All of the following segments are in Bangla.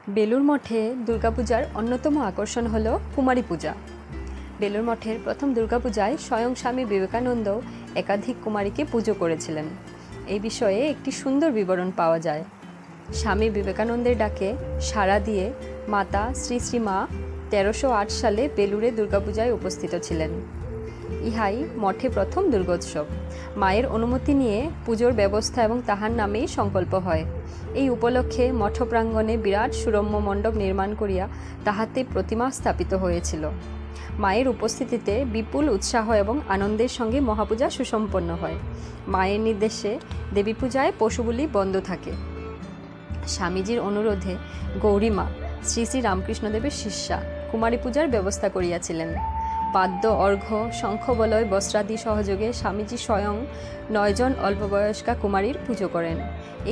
বেলুর মঠে দুর্গাপূজার অন্যতম আকর্ষণ হল কুমারী পূজা। বেলুর মঠের প্রথম দুর্গাপূজায় স্বয়ং স্বামী বিবেকানন্দ একাধিক কুমারীকে পুজো করেছিলেন। এই বিষয়ে একটি সুন্দর বিবরণ পাওয়া যায়। স্বামী বিবেকানন্দের ডাকে সাড়া দিয়ে মাতা শ্রী শ্রী মা 1308 সালে বেলুরে দুর্গাপূজায় উপস্থিত ছিলেন। ইহাই মঠে প্রথম দুর্গোৎসব। মায়ের অনুমতি নিয়ে পুজোর ব্যবস্থা এবং তাহার নামেই সংকল্প হয়। এই উপলক্ষে মঠ প্রাঙ্গণে বিরাট সুরম্য মণ্ডপ নির্মাণ করিয়া তাহাতে প্রতিমা স্থাপিত হয়েছিল। মায়ের উপস্থিতিতে বিপুল উৎসাহ এবং আনন্দের সঙ্গে মহাপূজা সুসম্পন্ন হয়। মায়ের নির্দেশে দেবী পূজায় পশুবলি বন্ধ থাকে। স্বামীজির অনুরোধে গৌরীমা শ্রী শ্রী রামকৃষ্ণদেবের শিষ্যা কুমারী পূজার ব্যবস্থা করিয়াছিলেন। বাদ্য, অর্ঘ্য, শঙ্খবলয়, বস্ত্রাদি সহযোগে স্বামীজি স্বয়ং 9 জন অল্পবয়স্কা কুমারীর পুজো করেন।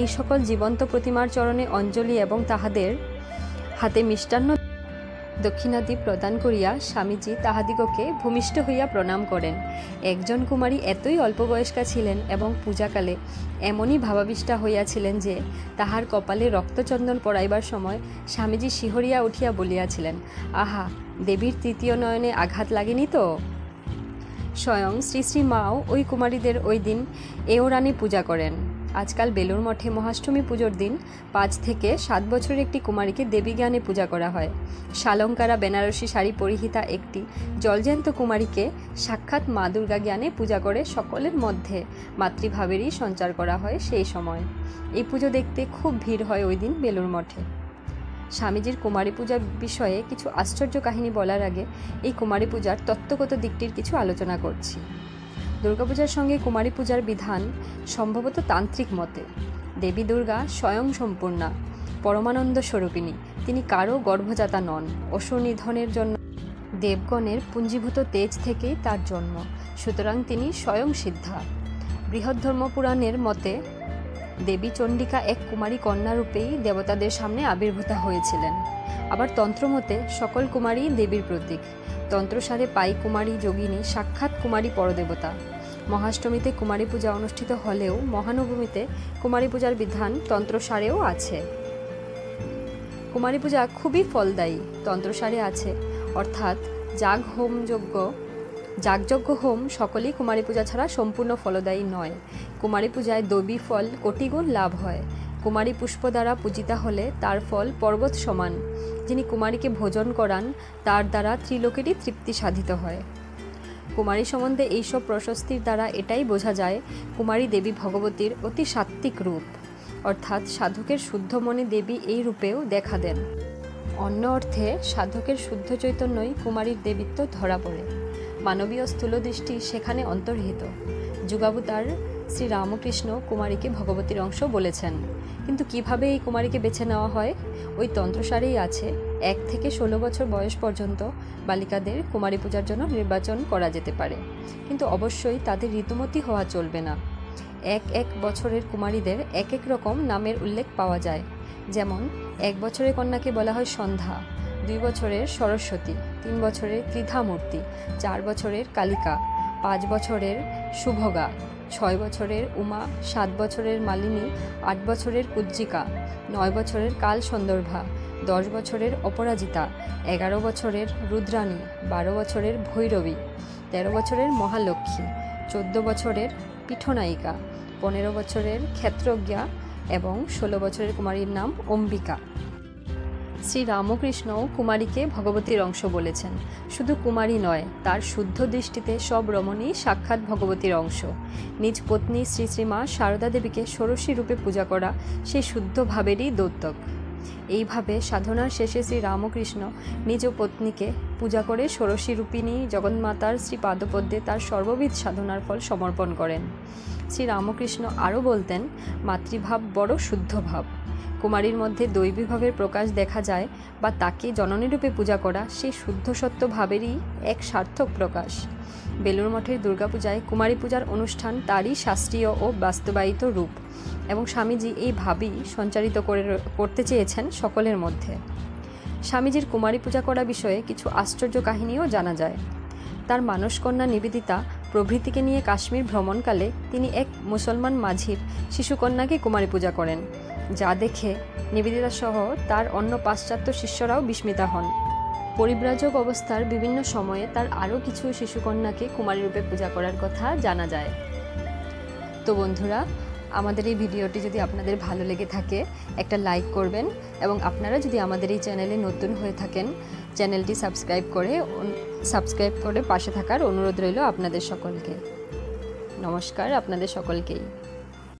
এই সকল জীবন্ত প্রতিমার চরণে অঞ্জলি এবং তাহাদের হাতে মিষ্টান্ন দক্ষিণাদি প্রদান করিয়া স্বামীজি তাহাদিগকে ভূমিষ্ঠ হইয়া প্রণাম করেন। একজন কুমারী এতই অল্পবয়স্কা ছিলেন এবং পূজাকালে এমনই ভাবাবিষ্টা হইয়াছিলেন যে তাহার কপালে রক্তচন্দন পড়াইবার সময় স্বামীজি শিহরিয়া উঠিয়া বলিয়াছিলেন, আহা, দেবীর তৃতীয় নয়নে আঘাত লাগেনি তো? স্বয়ং শ্রী শ্রী মাও ওই কুমারীদের ওই দিন এওরানি পূজা করেন। আজকাল বেলুর মঠে মহাষ্টমী পুজোর দিন 5 থেকে 7 বছরের একটি কুমারীকে দেবী জ্ঞানে পূজা করা হয়। শালঙ্কারা বেনারসি শাড়ি পরিহিতা একটি জলজ্যান্ত কুমারীকে সাক্ষাৎ মা দুর্গা জ্ঞানে পূজা করে সকলের মধ্যে মাতৃভাবেরই সঞ্চার করা হয়। সেই সময় এই পুজো দেখতে খুব ভিড় হয় ওই দিন বেলুর মঠে। স্বামীজির কুমারী পূজার বিষয়ে কিছু আশ্চর্য কাহিনী বলার আগে এই কুমারী পূজার তত্ত্বগত দিকটির কিছু আলোচনা করছি। দুর্গাপূজার সঙ্গে কুমারী পূজার বিধান সম্ভবত তান্ত্রিক মতে। দেবী দুর্গা স্বয়ং সম্পূর্ণা, পরমানন্দ স্বরূপিণী। তিনি কারও গর্ভজাতা নন। অসুর নিধনের জন্য দেবগণের পুঞ্জীভূত তেজ থেকেই তার জন্ম, সুতরাং তিনি স্বয়ং সিদ্ধা। বৃহদ্ধর্মপুরাণের মতে দেবী চণ্ডিকা এক কুমারী কন্যারূপেই দেবতাদের সামনে আবির্ভূতা হয়েছিলেন। আবার তন্ত্রমতে সকল কুমারী দেবীর প্রতীক। তন্ত্রসারে পাই কুমারী যোগিনী সাক্ষাৎ কুমারী পরদেবতা। মহাষ্টমীতে কুমারী পূজা অনুষ্ঠিত হলেও মহানবমীতে কুমারী পূজার বিধান তন্ত্রসারেও আছে। কুমারী পূজা খুবই ফলদায়ী। তন্ত্রসারে আছে, অর্থাৎ যাগযজ্ঞ হোম সকলেই কুমারী পূজা ছাড়া সম্পূর্ণ ফলদায়ী নয়। কুমারী পূজায় দৈবী ফল কোটিগুণ লাভ হয়। কুমারী পুষ্প দ্বারা পূজিতা হলে তার ফল পর্বত সমান। যিনি কুমারীকে ভোজন করান তার দ্বারা ত্রিলোকেরই তৃপ্তি সাধিত হয়। কুমারী সম্বন্ধে এইসব প্রশস্তির দ্বারা এটাই বোঝা যায় কুমারী দেবী ভগবতীর অতি সাত্ত্বিক রূপ, অর্থাৎ সাধকের শুদ্ধ মনে দেবী এই রূপেও দেখা দেন। অন্য অর্থে সাধকের শুদ্ধ চৈতন্যই কুমারীর দেবীত্ব ধরা পড়ে। মানবীয় স্থূলদৃষ্টি সেখানে অন্তর্হিত। যুগাবতার শ্রী রামকৃষ্ণ কুমারীকে ভগবতীর অংশ বলেছেন। কিন্তু কিভাবে এই কুমারীকে বেছে নেওয়া হয়? ওই তন্ত্রসারেই আছে। 1 থেকে 16 বছর বয়স পর্যন্ত বালিকাদের কুমারী পূজার জন্য নির্বাচন করা যেতে পারে, কিন্তু অবশ্যই তাদের ঋতুমতী হওয়া চলবে না। 1 বছরের কুমারীদের এক রকম নামের উল্লেখ পাওয়া যায়। যেমন 1 বছরের কন্যাকে বলা হয় সন্ধ্যা, 2 বছরের সরস্বতী, 3 বছরের ত্রিধামূর্তি, 4 বছরের কালিকা, 5 বছরের শুভগা, 6 বছরের উমা, 7 বছরের মালিনী, 8 বছরের কুজ্জিকা, 9 বছরের কাল সন্দর্ভা, 10 বছরের অপরাজিতা, 11 বছরের রুদ্রাণী, 12 বছরের ভৈরবী, 13 বছরের মহালক্ষ্মী, 14 বছরের পীঠনায়িকা, 15 বছরের ক্ষেত্রজ্ঞা এবং 16 বছরের কুমারীর নাম অম্বিকা। শ্রী রামকৃষ্ণও কুমারীকে ভগবতীর অংশ বলেছেন। শুধু কুমারী নয়, তার শুদ্ধ দৃষ্টিতে সব রমণী সাক্ষাৎ ভগবতীর অংশ। নিজ পত্নী শ্রী শ্রীমা সারদা দেবীকে ষোড়শী রূপে পূজা করা সেই শুদ্ধ ভাবেরই দ্যোতক। এইভাবে সাধনার শেষে শ্রী রামকৃষ্ণ নিজ পত্নীকে পূজা করে ষোড়শী রূপিণী জগন্মাতার শ্রী পাদপদ্মে তার সর্ববিধ সাধনার ফল সমর্পণ করেন। শ্রী রামকৃষ্ণ আরও বলতেন, মাতৃভাব বড় শুদ্ধ ভাব। কুমারীর মধ্যে দৈবী ভাবের প্রকাশ দেখা যায় বা তাকে জননীরূপে পূজা করা সেই শুদ্ধ সত্য ভাবেরই এক সার্থক প্রকাশ। বেলুর মঠের দুর্গাপূজায় কুমারী পূজার অনুষ্ঠান তারই শাস্ত্রীয় ও বাস্তবায়িত রূপ, এবং স্বামীজি এই ভাবই সঞ্চারিত করতে চেয়েছেন সকলের মধ্যে। স্বামীজির কুমারী পূজা করা বিষয়ে কিছু আশ্চর্য কাহিনীও জানা যায়। তার মানসকন্যা নিবেদিতা প্রভৃতিকে নিয়ে কাশ্মীর ভ্রমণকালে তিনি এক মুসলমান মাঝির শিশুকন্যাকে কুমারী পূজা করেন। যা দেখে নিবেদিতা সহ তার অন্য পাশ্চাত্য শিষ্যরাও বিস্মিত হন। পরিব্রাজক অবস্থার বিভিন্ন সময়ে তার আরও কিছু শিশুকন্যাকে কুমারী রূপে পূজা করার কথা জানা যায়। তো বন্ধুরা, আমাদের এই ভিডিওটি যদি আপনাদের ভালো লেগে থাকে একটা লাইক করবেন, এবং আপনারা যদি আমাদের এই চ্যানেলে নতুন হয়ে থাকেন চ্যানেলটি সাবস্ক্রাইব করে পাশে থাকার অনুরোধ রইল আপনাদের সকলকে। নমস্কার আপনাদের সকলকেই।